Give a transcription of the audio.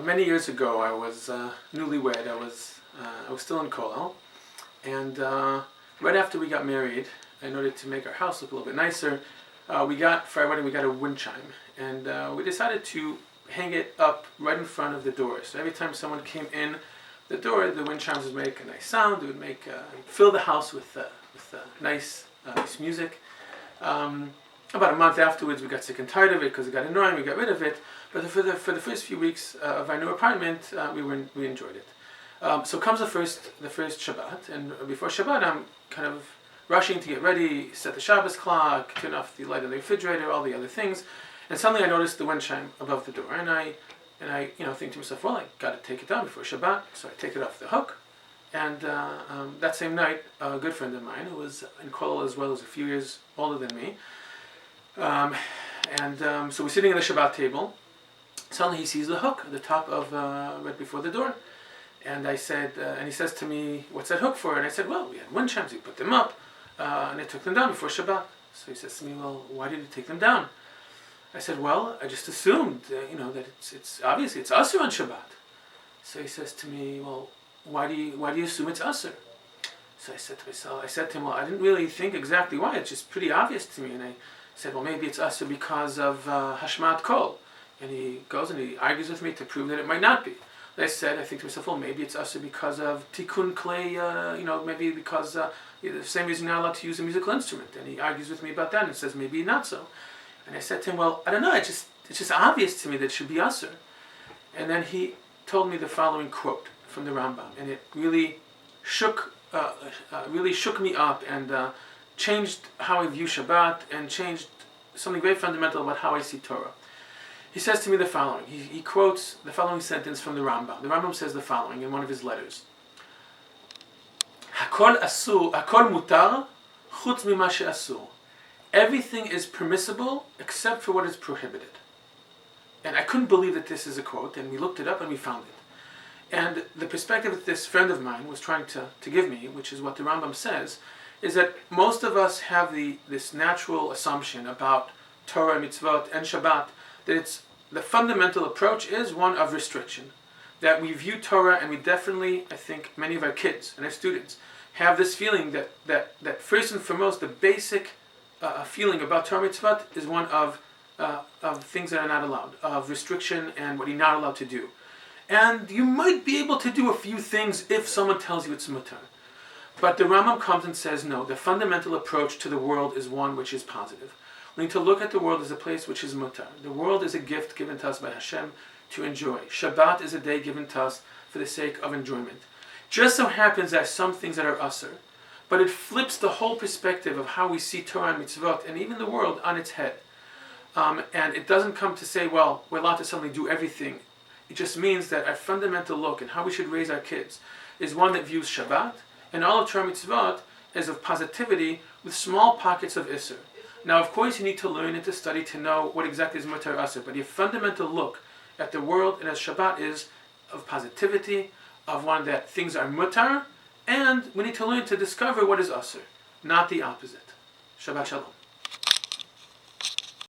Many years ago, I was newlywed. I was still in Kollel, and right after we got married, in order to make our house look a little bit nicer, for our wedding we got a wind chime, and we decided to hang it up right in front of the door. So every time someone came in the door, the wind chimes would make a nice sound. It would fill the house with nice music. About a month afterwards, we got sick and tired of it because it got annoying. We got rid of it. But for the first few weeks of our new apartment, we enjoyed it. So comes the first Shabbat, and before Shabbat, I'm kind of rushing to get ready, set the Shabbos clock, turn off the light on the refrigerator, all the other things, and suddenly I noticed the wind chime above the door, and I think to myself, well, I got to take it down before Shabbat, so I take it off the hook. And that same night, a good friend of mine who was in Kollel as well, was a few years older than me, so we're sitting at the Shabbat table. Suddenly he sees the hook at the top of right before the door, and I said, and he says to me, "What's that hook for?" And I said, "Well, we had wind chimes. We put them up, and I took them down before Shabbat." So he says to me, "Well, why did you take them down?" I said, "Well, I just assumed, that it's obviously it's Asur on Shabbat." So he says to me, "Well, why do you assume it's Asur?" So I said to him, "Well, I didn't really think exactly why. It's just pretty obvious to me." And I said, "Well, maybe it's Asur because of Hashmat Kol." And he goes and he argues with me to prove that it might not be. And I think to myself, well, maybe it's Asur because of Tikkun Klei, maybe because the same reason you're not allowed to use a musical instrument. And he argues with me about that and says maybe not so. And I said to him, well, I don't know, it's just obvious to me that it should be Asur. And then he told me the following quote from the Rumba, and it really shook me up and changed how I view Shabbat and changed something very fundamental about how I see Torah. He says to me the following. He quotes the following sentence from the Rambam. The Rambam says the following in one of his letters. Hakol asur, hakol mutar, chutz mima she'asur. Everything is permissible except for what is prohibited. And I couldn't believe that this is a quote, and we looked it up and we found it. And the perspective that this friend of mine was trying to give me, which is what the Rambam says, is that most of us have this natural assumption about Torah, mitzvot, and Shabbat, that the fundamental approach is one of restriction. That we view Torah, and we definitely, I think, many of our kids and our students have this feeling that first and foremost, the basic feeling about Torah mitzvot is one of things that are not allowed, of restriction and what you're not allowed to do. And you might be able to do a few things if someone tells you it's mutar. But the Rambam comes and says, no, the fundamental approach to the world is one which is positive. We need to look at the world as a place which is mutar. The world is a gift given to us by Hashem to enjoy. Shabbat is a day given to us for the sake of enjoyment. Just so happens that some things that are asur, but it flips the whole perspective of how we see Torah and mitzvot and even the world on its head. And it doesn't come to say, well, we're allowed to suddenly do everything. It just means that our fundamental look and how we should raise our kids is one that views Shabbat and all of Torah mitzvot as of positivity with small pockets of isur. Now, of course, you need to learn and to study to know what exactly is mutar asur, but your fundamental look at the world and as Shabbat is of positivity, of one that things are mutar, and we need to learn to discover what is asur, not the opposite. Shabbat Shalom.